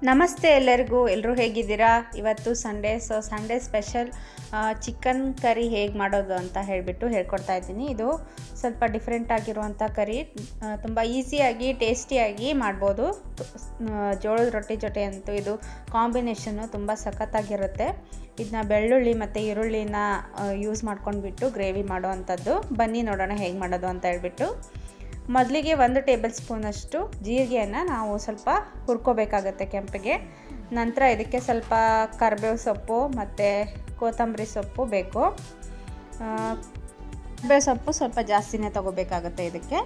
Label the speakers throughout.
Speaker 1: ನಮಸ್ತೆ ಎಲ್ಲರೂ ಹೇಗಿದ್ದೀರಾ? ಇವತ್ತು Sunday. Sunday special chicken curry ಹೇಗೆ ಮಾಡೋದು ಅಂತ ಹೇಳ್ಕೊಡ್ತಾ ಇದ್ದೀನಿ. ಇದು ಸ್ವಲ್ಪ ಡಿಫ್ರೆಂಟ್ ಆಗಿರುವಂಥ ಕರಿ, ತುಂಬ ಈಸಿಯಾಗಿ ಟೇಸ್ಟಿಯಾಗಿ ಮಾಡ್ಬೋದು. ಜೋಳದ ರೊಟ್ಟಿ ಜೊತೆ ಅಂತೂ ಇದು ಕಾಂಬಿನೇಷನ್ನು ತುಂಬ ಸಖತ್ತಾಗಿರುತ್ತೆ. ಇದನ್ನ ಬೆಳ್ಳುಳ್ಳಿ ಮತ್ತು ಈರುಳ್ಳಿನ ಯೂಸ್ ಮಾಡ್ಕೊಂಡ್ಬಿಟ್ಟು ಗ್ರೇವಿ ಮಾಡೋ ಅಂಥದ್ದು. ಬನ್ನಿ ನೋಡೋಣ ಹೇಗೆ ಮಾಡೋದು ಅಂತ ಮೊದಲಿಗೆ 1 ಟೇಬಲ್ ಸ್ಪೂನಷ್ಟು ಜೀರಿಗೆಯನ್ನು ನಾವು ಸ್ವಲ್ಪ ಹುರ್ಕೋಬೇಕಾಗತ್ತೆ ಕೆಂಪಿಗೆ. ನಂತರ ಇದಕ್ಕೆ ಸ್ವಲ್ಪ ಕರಿಬೇವು ಸೊಪ್ಪು ಮತ್ತು ಕೊತ್ತಂಬರಿ ಸೊಪ್ಪು ಬೇಕು. ಕರಿಬೇವು ಸೊಪ್ಪು ಸ್ವಲ್ಪ ಜಾಸ್ತಿನೇ ತೊಗೋಬೇಕಾಗತ್ತೆ ಇದಕ್ಕೆ.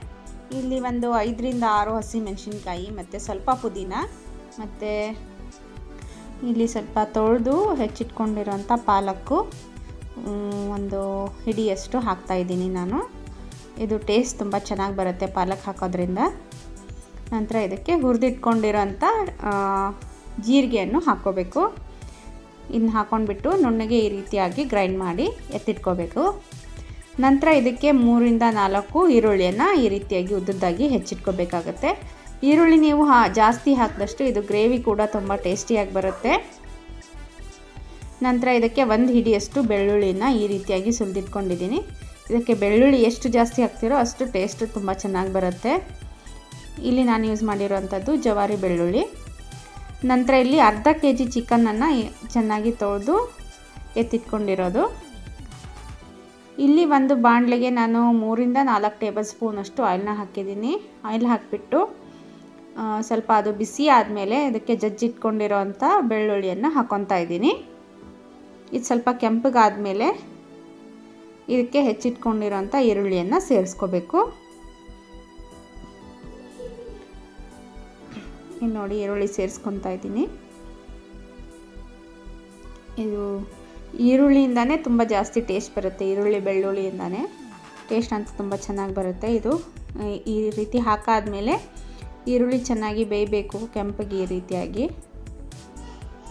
Speaker 1: ಇಲ್ಲಿ ಒಂದು 5 ರಿಂದ 6 ಹಸಿಮೆಣಸಿನ್ಕಾಯಿ ಮತ್ತು ಸ್ವಲ್ಪ ಪುದೀನ, ಮತ್ತು ಇಲ್ಲಿ ಸ್ವಲ್ಪ ತೊಳೆದು ಹೆಚ್ಚಿಟ್ಕೊಂಡಿರೋಂಥ ಪಾಲಕ್ಕು ಒಂದು ಹಿಡಿಯಷ್ಟು ಹಾಕ್ತಾಯಿದ್ದೀನಿ ನಾನು. ಇದು ಟೇಸ್ಟ್ ತುಂಬ ಚೆನ್ನಾಗಿ ಬರುತ್ತೆ ಪಾಲಕ್ ಹಾಕೋದ್ರಿಂದ. ನಂತರ ಇದಕ್ಕೆ ಹುರಿದಿಟ್ಕೊಂಡಿರೋಂಥ ಜೀರಿಗೆಯನ್ನು ಹಾಕ್ಕೋಬೇಕು. ಇದನ್ನ ಹಾಕ್ಕೊಂಡ್ಬಿಟ್ಟು ನುಣ್ಣಗೆ ಈ ರೀತಿಯಾಗಿ ಗ್ರೈಂಡ್ ಮಾಡಿ ಎತ್ತಿಟ್ಕೋಬೇಕು. ನಂತರ ಇದಕ್ಕೆ 3 ರಿಂದ 4 ಈರುಳ್ಳಿಯನ್ನು ಈ ರೀತಿಯಾಗಿ ಉದ್ದುದ್ದಾಗಿ ಹೆಚ್ಚಿಟ್ಕೋಬೇಕಾಗತ್ತೆ. ಈರುಳ್ಳಿ ನೀವು ಜಾಸ್ತಿ ಹಾಕಿದಷ್ಟು ಇದು ಗ್ರೇವಿ ಕೂಡ ತುಂಬ ಟೇಸ್ಟಿಯಾಗಿ ಬರುತ್ತೆ. ನಂತರ ಇದಕ್ಕೆ 1 ಹಿಡಿಯಷ್ಟು ಬೆಳ್ಳುಳ್ಳಿನ ಈ ರೀತಿಯಾಗಿ ಸುಲಿದಿಟ್ಕೊಂಡಿದ್ದೀನಿ. ಇದಕ್ಕೆ ಬೆಳ್ಳುಳ್ಳಿ ಎಷ್ಟು ಜಾಸ್ತಿ ಹಾಕ್ತಿರೋ ಅಷ್ಟು ಟೇಸ್ಟ್ ತುಂಬ ಚೆನ್ನಾಗಿ ಬರುತ್ತೆ. ಇಲ್ಲಿ ನಾನು ಯೂಸ್ ಮಾಡಿರೋವಂಥದ್ದು ಜವಾರಿ ಬೆಳ್ಳುಳ್ಳಿ. ನಂತರ ಇಲ್ಲಿ ಅರ್ಧ kg ಚಿಕನನ್ನು ಚೆನ್ನಾಗಿ ತೊಳೆದು ಎತ್ತಿಟ್ಕೊಂಡಿರೋದು. ಇಲ್ಲಿ ಒಂದು ಬಾಣಲೆಗೆ ನಾನು 3 ರಿಂದ 4 ಟೇಬಲ್ ಸ್ಪೂನಷ್ಟು ಆಯಿಲ್ನ ಹಾಕಿದ್ದೀನಿ. ಆಯಿಲ್ ಹಾಕಿಬಿಟ್ಟು ಸ್ವಲ್ಪ ಅದು ಬಿಸಿ ಆದಮೇಲೆ ಇದಕ್ಕೆ ಜಜ್ಜಿಟ್ಕೊಂಡಿರೋ ಅಂಥ ಬೆಳ್ಳುಳ್ಳಿಯನ್ನು ಹಾಕ್ಕೊತಾ ಇದ್ದೀನಿ. ಇದು ಸ್ವಲ್ಪ ಕೆಂಪಗಾದಮೇಲೆ ಇದಕ್ಕೆ ಹೆಚ್ಚಿಟ್ಕೊಂಡಿರೋಂಥ ಈರುಳ್ಳಿಯನ್ನು ಸೇರಿಸ್ಕೋಬೇಕು. ಇಲ್ಲಿ ನೋಡಿ ಈರುಳ್ಳಿ ಸೇರಿಸ್ಕೊತಾ ಇದ್ದೀನಿ. ಇದು ಈರುಳ್ಳಿಯಿಂದನೇ ತುಂಬ ಜಾಸ್ತಿ ಟೇಸ್ಟ್ ಬರುತ್ತೆ. ಈರುಳ್ಳಿ ಬೆಳ್ಳುಳ್ಳಿಯಿಂದನೇ ಟೇಸ್ಟ್ ಅಂತ ತುಂಬ ಚೆನ್ನಾಗಿ ಬರುತ್ತೆ. ಇದು ಈ ರೀತಿ ಹಾಕಾದ್ಮೇಲೆ ಈರುಳ್ಳಿ ಚೆನ್ನಾಗಿ ಬೇಯಬೇಕು ಕೆಂಪಗೆ ಈ ರೀತಿಯಾಗಿ.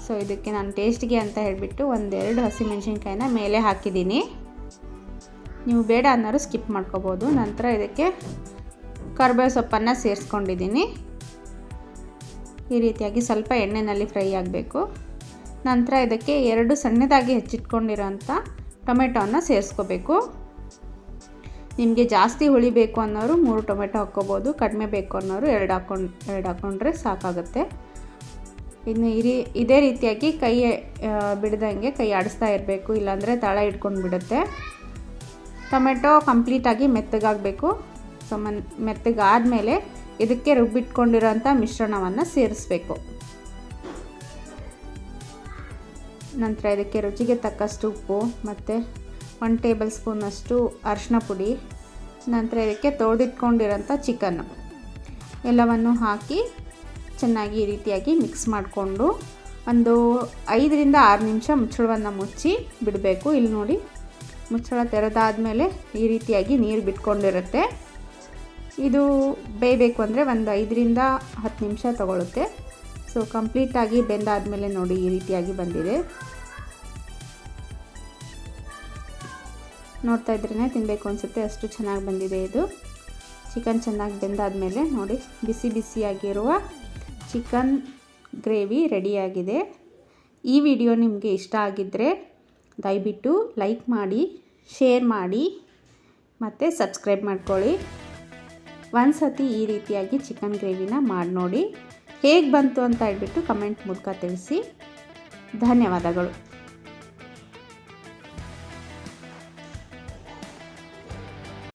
Speaker 1: ಸೊ ಇದಕ್ಕೆ ನಾನು ಟೇಸ್ಟ್ಗೆ ಅಂತ ಹೇಳಿಬಿಟ್ಟು 1-2 ಹಸಿಮೆಣಸಿನ್ಕಾಯಿನ ಮೇಲೆ ಹಾಕಿದ್ದೀನಿ. ನೀವು ಬೇಡ ಅನ್ನೋರು ಸ್ಕಿಪ್ ಮಾಡ್ಕೋಬೋದು. ನಂತರ ಇದಕ್ಕೆ ಕರಿಬೇವು ಸೊಪ್ಪನ್ನು ಸೇರಿಸ್ಕೊಂಡಿದ್ದೀನಿ. ಈ ರೀತಿಯಾಗಿ ಸ್ವಲ್ಪ ಎಣ್ಣೆಯಲ್ಲಿ ಫ್ರೈ ಆಗಬೇಕು. ನಂತರ ಇದಕ್ಕೆ 2 ಸಣ್ಣದಾಗಿ ಹೆಚ್ಚಿಟ್ಕೊಂಡಿರೋಂಥ ಟೊಮೆಟೊವನ್ನು ಸೇರಿಸ್ಕೋಬೇಕು. ನಿಮಗೆ ಜಾಸ್ತಿ ಹುಳಿ ಬೇಕು ಅನ್ನೋರು 3 ಟೊಮೆಟೊ ಹಾಕ್ಕೋಬೋದು. ಕಡಿಮೆ ಬೇಕು ಅನ್ನೋರು 2 ಹಾಕ್ಕೊಂಡ್ರೆ ಸಾಕಾಗುತ್ತೆ. ಇನ್ನು ಇದೇ ರೀತಿಯಾಗಿ ಕೈ ಬಿಡ್ದಂಗೆ ಕೈ ಆಡಿಸ್ತಾ ಇರಬೇಕು, ಇಲ್ಲಾಂದರೆ ತಳ ಹಿಡ್ಕೊಂಡು ಬಿಡುತ್ತೆ. ಟೊಮೆಟೊ ಕಂಪ್ಲೀಟಾಗಿ ಮೆತ್ತಗಾಗಬೇಕು. ಸೊ ಮೆತ್ತಗಾದಮೇಲೆ ಇದಕ್ಕೆ ರುಬ್ಬಿಟ್ಕೊಂಡಿರೋಂಥ ಮಿಶ್ರಣವನ್ನು ಸೇರಿಸಬೇಕು. ನಂತರ ಇದಕ್ಕೆ ರುಚಿಗೆ ತಕ್ಕಷ್ಟು ಉಪ್ಪು ಮತ್ತು 1 ಟೇಬಲ್ ಸ್ಪೂನಷ್ಟು ಅರಿಶಿನ ಪುಡಿ, ನಂತರ ಇದಕ್ಕೆ ತೊಳೆದಿಟ್ಕೊಂಡಿರೋಂಥ ಚಿಕನ್ನು ಎಲ್ಲವನ್ನು ಹಾಕಿ ಚೆನ್ನಾಗಿ ಈ ರೀತಿಯಾಗಿ ಮಿಕ್ಸ್ ಮಾಡಿಕೊಂಡು ಒಂದು 5 ರಿಂದ 6 ನಿಮಿಷ ಮುಚ್ಚಳವನ್ನು ಮುಚ್ಚಿ ಬಿಡಬೇಕು. ಇಲ್ಲಿ ನೋಡಿ ಮುಚ್ಚಳ ತೆರೆದಾದಮೇಲೆ ಈ ರೀತಿಯಾಗಿ ನೀರು ಬಿಟ್ಕೊಂಡಿರುತ್ತೆ. ಇದು ಬೇಯಬೇಕು ಅಂದರೆ ಒಂದು 5 ರಿಂದ 10 ನಿಮಿಷ ತಗೊಳ್ಳುತ್ತೆ. ಸೊ ಕಂಪ್ಲೀಟಾಗಿ ಬೆಂದಾದಮೇಲೆ ನೋಡಿ ಈ ರೀತಿಯಾಗಿ ಬಂದಿದೆ. ನೋಡ್ತಾ ಇದ್ರೇ ತಿನ್ನಬೇಕು ಅನಿಸುತ್ತೆ, ಅಷ್ಟು ಚೆನ್ನಾಗಿ ಬಂದಿದೆ ಇದು. ಚಿಕನ್ ಚೆನ್ನಾಗಿ ಬೆಂದಾದಮೇಲೆ ನೋಡಿ ಬಿಸಿ ಬಿಸಿಯಾಗಿರುವ ಚಿಕನ್ ಗ್ರೇವಿ ರೆಡಿಯಾಗಿದೆ. ಈ ವಿಡಿಯೋ ನಿಮಗೆ ಇಷ್ಟ ಆಗಿದ್ದರೆ ದಯವಿಟ್ಟು ಲೈಕ್ ಮಾಡಿ, ಶೇರ್ ಮಾಡಿ ಮತ್ತು ಸಬ್ಸ್ಕ್ರೈಬ್ ಮಾಡ್ಕೊಳ್ಳಿ. ಒಂದು ಸತಿ ಈ ರೀತಿಯಾಗಿ ಚಿಕನ್ ಗ್ರೇವಿನ ಮಾಡಿ ನೋಡಿ, ಹೇಗೆ ಬಂತು ಅಂತ ಹೇಳ್ಬಿಟ್ಟು ಕಮೆಂಟ್ ಮೂಲಕ ತಿಳಿಸಿ. ಧನ್ಯವಾದಗಳು.